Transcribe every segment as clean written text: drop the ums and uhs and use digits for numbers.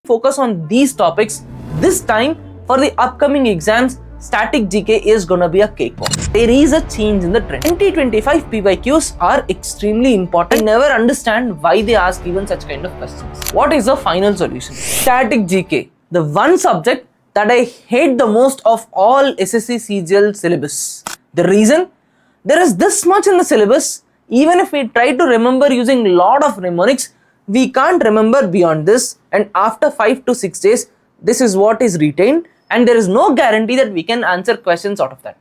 focus on these topics this time for the upcoming exams, static GK is gonna be a cakewalk. There is a change in the trend. 2025 PYQs are extremely important. I never understand why they ask even such kind of questions. What is the final solution? Static GK, the one subject that I hate the most of all SSC CGL syllabus. The reason? There is this much in the syllabus. Even if we try to remember using a lot of mnemonics, we can't remember beyond this, and after 5 to 6 days, this is what is retained, and there is no guarantee that we can answer questions out of that.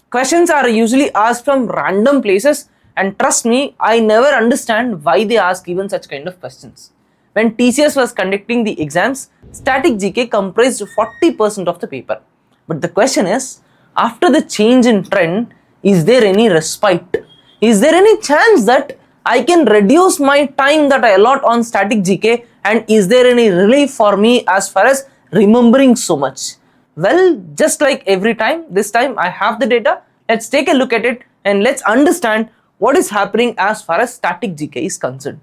Questions are usually asked from random places, and trust me, I never understand why they ask even such kind of questions. When TCS was conducting the exams, static GK comprised 40% of the paper. But the question is, after the change in trend, is there any respite? Is there any chance that I can reduce my time that I allot on static GK, and is there any relief for me as far as remembering so much? Well, just like every time, this time I have the data. Let's take a look at it and let's understand what is happening as far as static GK is concerned.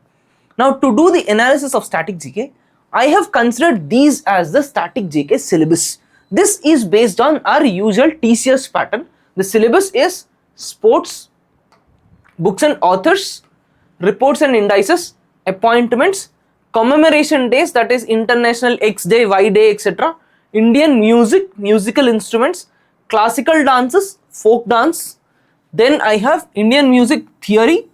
Now, to do the analysis of static GK, I have considered these as the static GK syllabus. This is based on our usual TCS pattern. The syllabus is sports, books and authors, reports and indices, appointments, commemoration days, that is International X Day, Y Day, etc., Indian music, musical instruments, classical dances, folk dance. Then I have Indian music theory,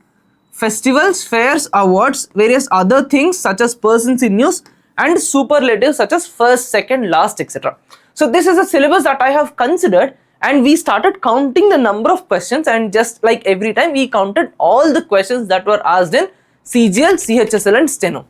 festivals, fairs, awards, various other things such as persons in news, and superlatives such as first, second, last, etc. So this is a syllabus that I have considered, and we started counting the number of questions, and just like every time we counted all the questions that were asked in CGL, CHSL and Steno.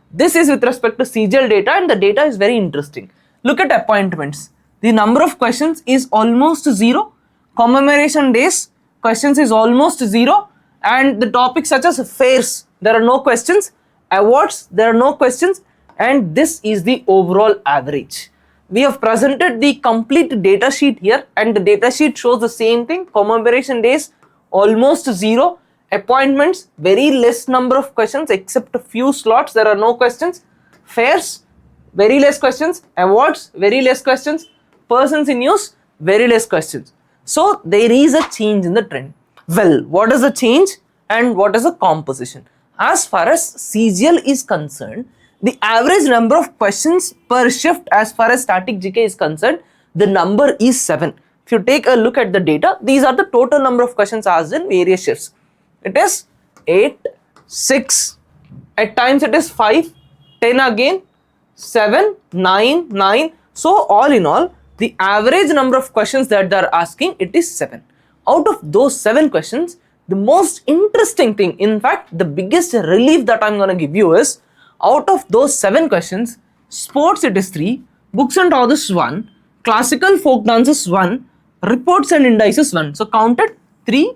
This is with respect to CGL data, and the data is very interesting. Look at appointments. The number of questions is almost 0. Commemoration days, questions is almost 0. And the topics such as fairs, there are no questions. Awards, there are no questions. And this is the overall average. We have presented the complete data sheet here, and the data sheet shows the same thing. Commemoration days almost 0, appointments very less number of questions except a few slots, there are no questions. Fairs very less questions, awards very less questions, persons in news very less questions. So there is a change in the trend. Well, what is the change and what is the composition? As far as CGL is concerned, the average number of questions per shift as far as static GK is concerned, the number is 7. If you take a look at the data, these are the total number of questions asked in various shifts. It is 8, 6, at times it is 5, 10 again, 7, 9, 9. So all in all, the average number of questions that they are asking, it is 7. Out of those 7 questions, the most interesting thing, in fact, the biggest relief that I am going to give you is, out of those 7 questions, sports it is 3, books and authors 1, classical folk dances 1, reports and indices 1. So counted 3,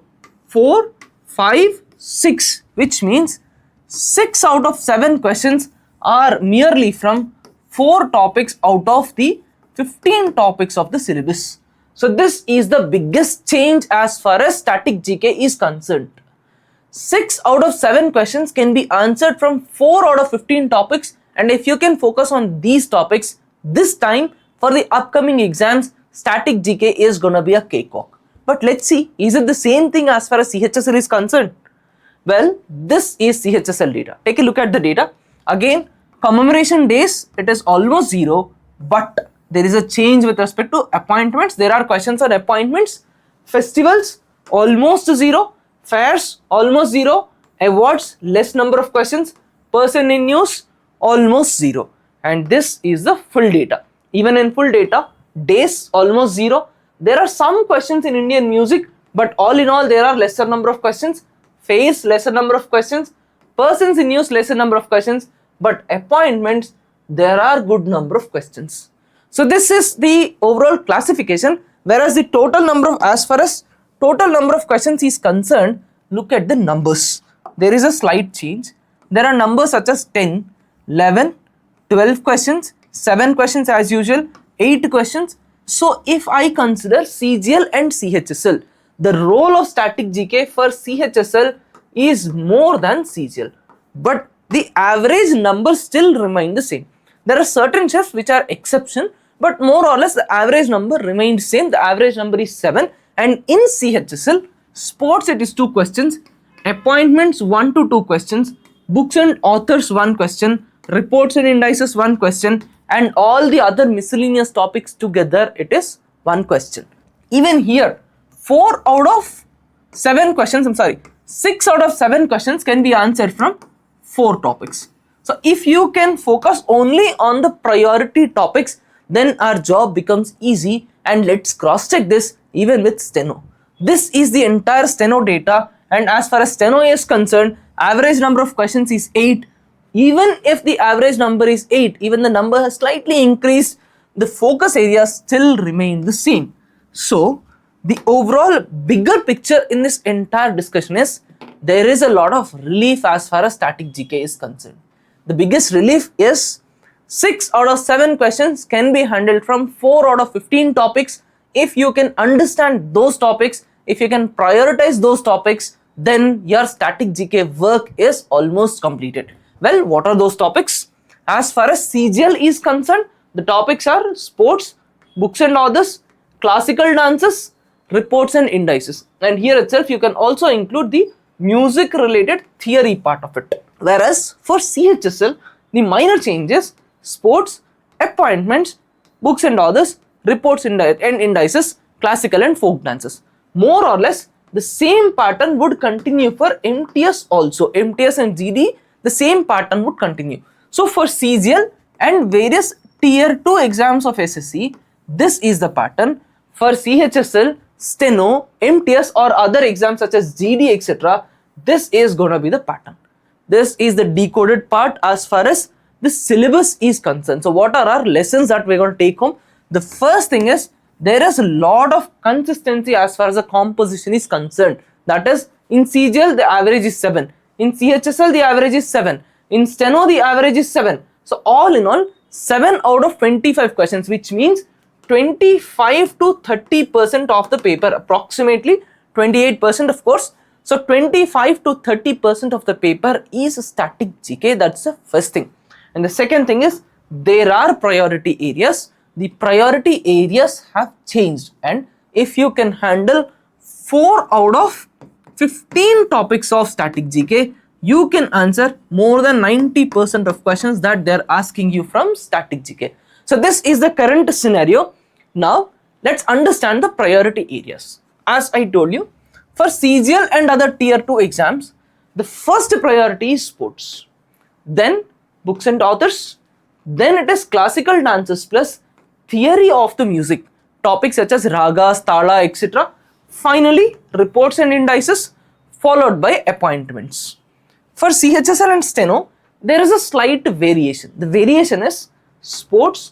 4, 5, 6, which means 6 out of 7 questions are merely from 4 topics out of the 15 topics of the syllabus. So this is the biggest change as far as static GK is concerned. 6 out of 7 questions can be answered from 4 out of 15 topics, and if you can focus on these topics this time for the upcoming exams, static GK is gonna be a cakewalk. But let's see, is it the same thing as far as CHSL is concerned? Well, this is CHSL data. Take a look at the data. Again, commemoration days, it is almost 0, but there is a change with respect to appointments. There are questions on appointments. Festivals, almost 0. Fairs, almost 0. Awards, less number of questions. Person in news, almost 0. And this is the full data. Even in full data, days, almost 0. There are some questions in Indian music, but all in all, there are lesser number of questions. Fairs, lesser number of questions. Persons in news, lesser number of questions. But appointments, there are good number of questions. So this is the overall classification, whereas the total number of, as far as total number of questions is concerned, look at the numbers. There is a slight change. There are numbers such as 10, 11, 12 questions, 7 questions as usual, 8 questions. So if I consider CGL and CHSL, the role of static GK for CHSL is more than CGL, but the average numbers still remain the same. There are certain shifts which are exception, but more or less the average number remained same. The average number is 7. And in CHSL, sports it is 2 questions, appointments 1 to 2 questions, books and authors 1 question, reports and indices 1 question, and all the other miscellaneous topics together it is 1 question. Even here, 4 out of 7 questions, 6 out of 7 questions can be answered from 4 topics. So if you can focus only on the priority topics, then our job becomes easy. And let's cross check this even with steno. This is the entire steno data, and as far as steno is concerned, average number of questions is 8. Even if the average number is 8, even the number has slightly increased, the focus areas still remain the same. So the overall bigger picture in this entire discussion is there is a lot of relief as far as static GK is concerned. The biggest relief is 6 out of 7 questions can be handled from 4 out of 15 topics. If you can understand those topics, if you can prioritize those topics, then your static GK work is almost completed. Well, what are those topics? As far as CGL is concerned, the topics are sports, books and authors, classical dances, reports and indices. And here itself you can also include the music related theory part of it. Whereas for CHSL, the minor changes: sports, appointments, books and authors, reports and indices, classical and folk dances. More or less the same pattern would continue for MTS also. MTS and GD, the same pattern would continue. So for CGL and various tier 2 exams of SSC, this is the pattern. For CHSL, steno, MTS or other exams such as GD etc., this is going to be the pattern. This is the decoded part as far as the syllabus is concerned. So what are our lessons that we're going to take home? The first thing is there is a lot of consistency as far as the composition is concerned. That is, in CGL the average is 7, in CHSL the average is 7, in steno the average is 7. So all in all, 7 out of 25 questions, which means 25 to 30% of the paper, approximately 28% of course. So 25 to 30% of the paper is static GK. That's the first thing. And the second thing is there are priority areas. The priority areas have changed, and if you can handle 4 out of 15 topics of static GK, you can answer more than 90% of questions that they're asking you from static GK. So this is the current scenario. Now let's understand the priority areas. As I told you, for CGL and other tier 2 exams, the first priority is sports, then books and authors, then it is classical dances plus theory of the music, topics such as ragas, tala, etc. Finally, reports and indices, followed by appointments. For CHSL and steno, there is a slight variation. The variation is sports,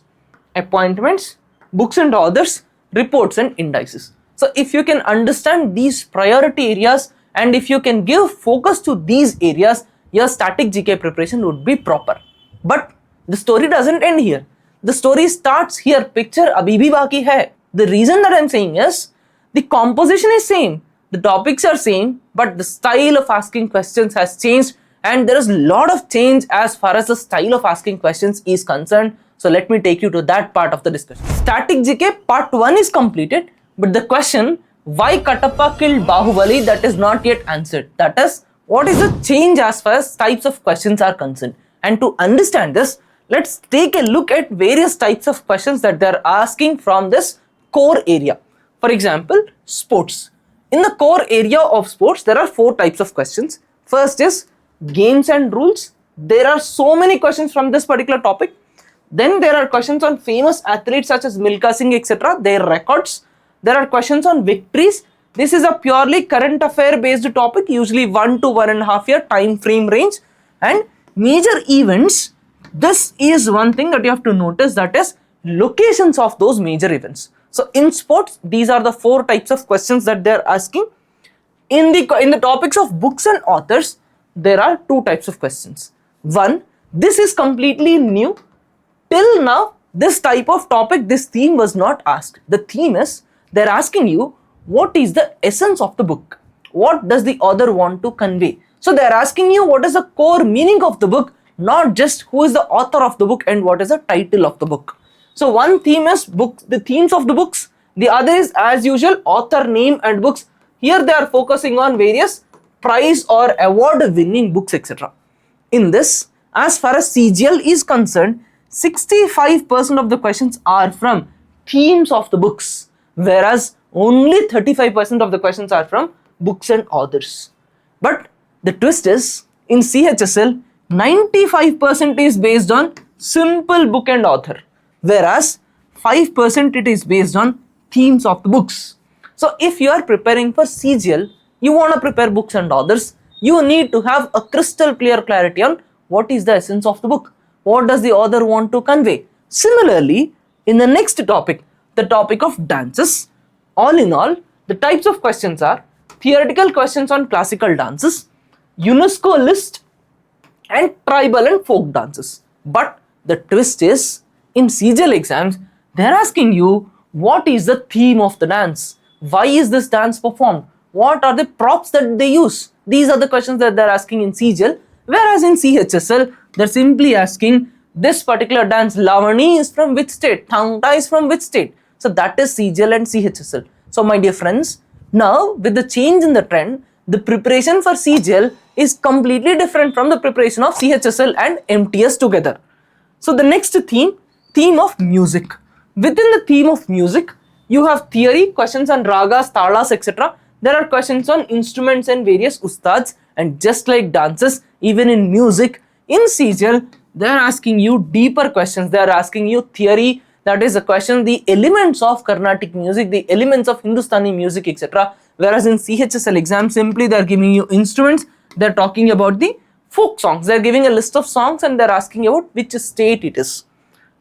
appointments, books and authors, reports and indices. So if you can understand these priority areas and if you can give focus to these areas, your static GK preparation would be proper. But the story doesn't end here. The story starts here. Picture abhi bhi baki hai. The reason that I'm saying is the composition is same, the topics are same, but the style of asking questions has changed, and there is a lot of change as far as the style of asking questions is concerned. So let me take you to that part of the discussion. Static GK part 1 is completed, but the question why Katappa killed Bahubali, that is not yet answered. That is, what is the change as far as types of questions are concerned? And to understand this, let's take a look at various types of questions that they are asking from this core area. For example, sports. In the core area of sports, there are 4 types of questions. First is games and rules. There are so many questions from this particular topic. Then there are questions on famous athletes such as Milkha Singh etc., their records. There are questions on victories. This is a purely current affair based topic, usually 1 to 1.5 year time frame range. And major events, this is one thing that you have to notice, that is locations of those major events. So in sports, these are the 4 types of questions that they are asking. In the topics of books and authors, there are 2 types of questions. One, this is completely new. Till now, this type of topic, this theme was not asked. The theme is, they're asking you, what is the essence of the book? What does the author want to convey? So they're asking you, what is the core meaning of the book? not just who is the author of the book and what is the title of the book. So one theme is book, the themes of the books. The other is, as usual, author name and books. Here they are focusing on various prize or award winning books, etc. In this, as far as CGL is concerned, 65% of the questions are from themes of the books, whereas only 35% of the questions are from books and authors. But the twist is, in CHSL, 95% is based on simple book and author, whereas 5% it is based on themes of the books. So if you are preparing for CGL, you want to prepare books and authors, you need to have a crystal clear clarity on what is the essence of the book, what does the author want to convey. Similarly, in the next topic, the topic of dances, all in all, the types of questions are theoretical questions on classical dances, UNESCO list, and tribal and folk dances. But the twist is, in CGL exams, they are asking you what is the theme of the dance, why is this dance performed, what are the props that they use. These are the questions that they are asking in CGL, whereas in CHSL, they are simply asking this particular dance, Lavani is from which state, Thangta is from which state. So that is CGL and CHSL. So my dear friends, now with the change in the trend, the preparation for CGL is completely different from the preparation of CHSL and MTS together. So the next theme of music. Within the theme of music, you have theory, questions on ragas, talas, etc. There are questions on instruments and various ustads, and just like dances, even in music, in CGL, they are asking you deeper questions. They are asking you theory, that is a question, the elements of Carnatic music, the elements of Hindustani music, etc. Whereas in CHSL exam, simply they are giving you instruments, they are talking about the folk songs, they are giving a list of songs and they are asking about which state it is.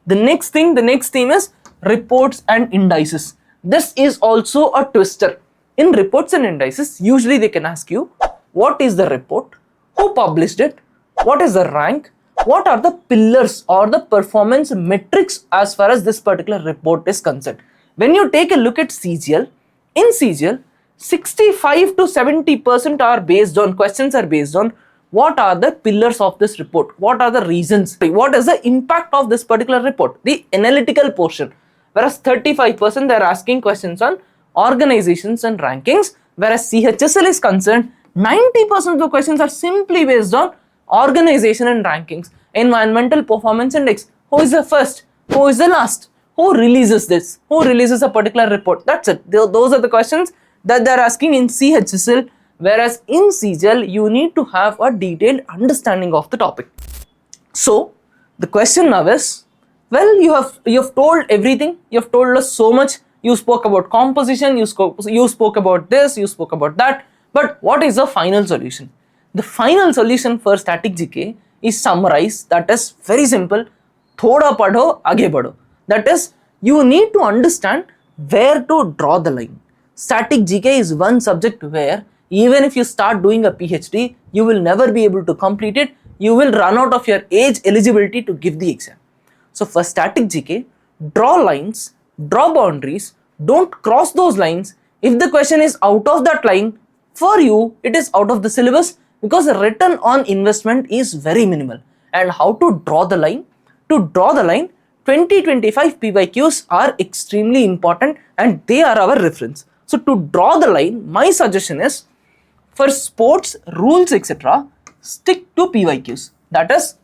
The next theme is reports and indices. This is also a twister. In reports and indices, usually they can ask you, what is the report, who published it, what is the rank, what are the pillars or the performance metrics as far as this particular report is concerned. When you take a look at CGL, in CGL, 65 to 70% are based on, questions are based on what are the pillars of this report, what are the reasons, what is the impact of this particular report, the analytical portion. Whereas 35% they are asking questions on organizations and rankings, whereas CHSL is concerned, 90% of the questions are simply based on organization and rankings, environmental performance index, who is the first, who is the last, who releases this, who releases a particular report. That's it. Those are the questions that they are asking in CHSL, whereas in CGL you need to have a detailed understanding of the topic. So the question now is, well, you have told everything, you have told us so much, you spoke about composition, you spoke about this, you spoke about that, but what is the final solution? The final solution for static GK is summarized, that is very simple, thoda padho, aage badho. That is, you need to understand where to draw the line. Static GK is one subject where even if you start doing a PhD, you will never be able to complete it, you will run out of your age eligibility to give the exam. So for static GK, draw lines, draw boundaries, don't cross those lines. If the question is out of that line, for you, it is out of the syllabus, because the return on investment is very minimal. And how to draw the line? To draw the line, 2025 PYQs are extremely important and they are our reference. So to draw the line, my suggestion is, for sports, rules, etc., stick to PYQs. That is,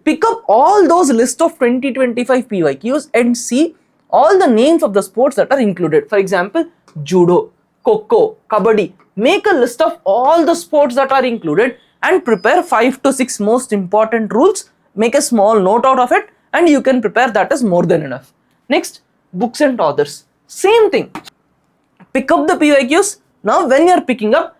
pick up all those list of 2025 PYQs and see all the names of the sports that are included. For example, judo, kho-kho, kabaddi. Make a list of all the sports that are included and prepare 5 to 6 most important rules. Make a small note out of it and you can prepare, that is more than enough. Next, books and authors. Same thing. Pick up the PYQs. Now when you are picking up,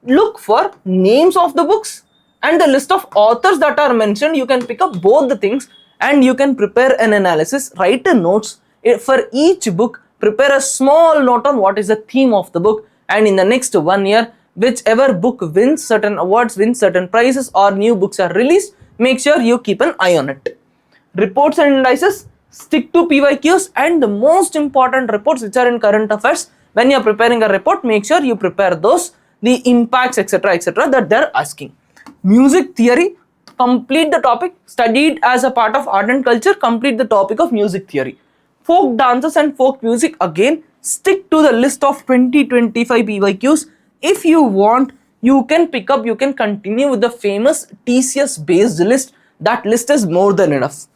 look for names of the books and the list of authors that are mentioned. You can pick up both the things and you can prepare an analysis, write a notes for each book, prepare a small note on what is the theme of the book, and in the next 1 year, whichever book wins certain awards, wins certain prizes, or new books are released, make sure you keep an eye on it. Reports and indices, stick to PYQs and the most important reports which are in current affairs. When you are preparing a report, make sure you prepare those, the impacts, etc., etc., that they are asking. Music theory, complete the topic studied as a part of art and culture, complete the topic of music theory. Folk dances and folk music, again stick to the list of 2025 PYQs. If you want, you can pick up, you can continue with the famous TCS based list. That list is more than enough.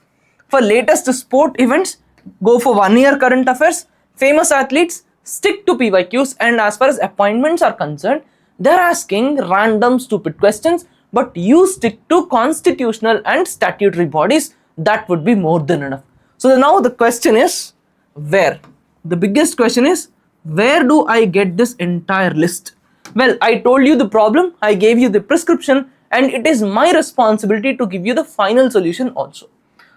For latest sport events, go for 1 year current affairs. Famous athletes, stick to PYQs. And as far as appointments are concerned, they're asking random stupid questions, but you stick to constitutional and statutory bodies. That would be more than enough. So now the question is, where? The biggest question is, where do I get this entire list? Well, I told you the problem, I gave you the prescription, and it is my responsibility to give you the final solution also.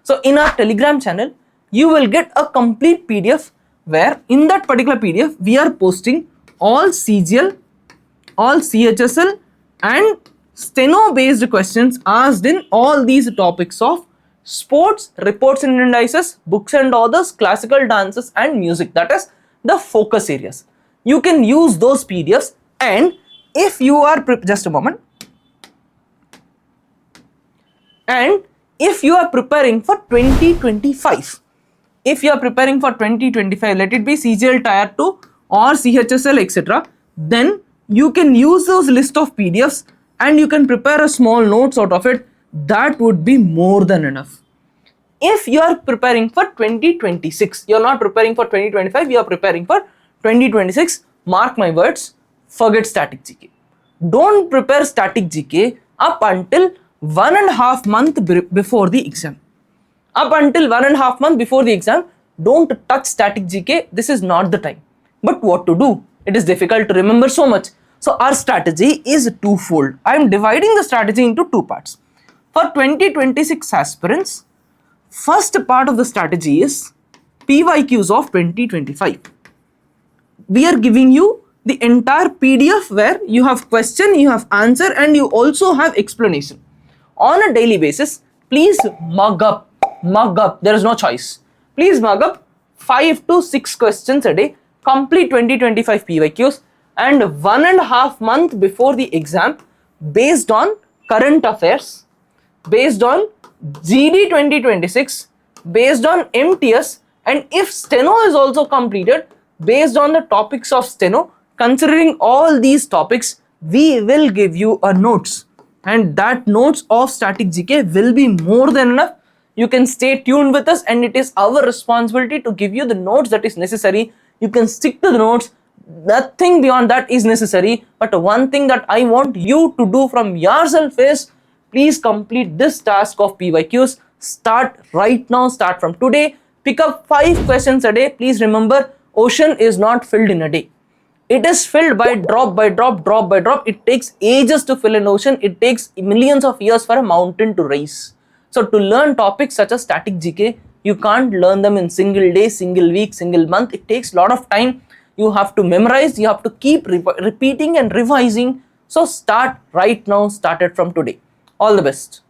So in our Telegram channel, you will get a complete PDF where in that particular PDF, we are posting all CGL, all CHSL and steno based questions asked in all these topics of sports, reports and indices, books and authors, classical dances and music. That is the focus areas. You can use those PDFs, and if you are just a moment, and if you are preparing for 2025, if you are preparing for 2025, let it be CGL Tier 2 or CHSL etc., then you can use those list of PDFs and you can prepare a small notes out of it. That would be more than enough. If you are preparing for 2026, you are not preparing for 2025, you are preparing for 2026, mark my words, forget static GK. Don't prepare static GK up until 1.5 months before the exam. Up until 1.5 months before the exam, don't touch static GK. This is not the time. But what to do? It is difficult to remember so much. So our strategy is twofold. I am dividing the strategy into two parts. For 2026 aspirants, first part of the strategy is PYQs of 2025. We are giving you the entire PDF where you have question, you have answer, and you also have explanation. On a daily basis, please mug up, there is no choice. Please mug up 5 to 6 questions a day, complete 2025 PYQs, and 1.5 months before the exam, based on current affairs, based on GD 2026, based on MTS, and if steno is also completed, based on the topics of steno. Considering all these topics, we will give you a notes, and that notes of static GK will be more than enough. You can stay tuned with us, and it is our responsibility to give you the notes that is necessary. You can stick to the notes. Nothing beyond that is necessary. But one thing that I want you to do from yourself is, please complete this task of PYQs. Start right now, start from today. Pick up 5 questions a day. Please remember, ocean is not filled in a day. It is filled by drop by drop, drop by drop. It takes ages to fill an ocean. It takes millions of years for a mountain to rise. So to learn topics such as static GK, you can't learn them in single day, single week, single month. It takes a lot of time. You have to memorize. You have to keep repeating and revising. So start right now. Start it from today. All the best.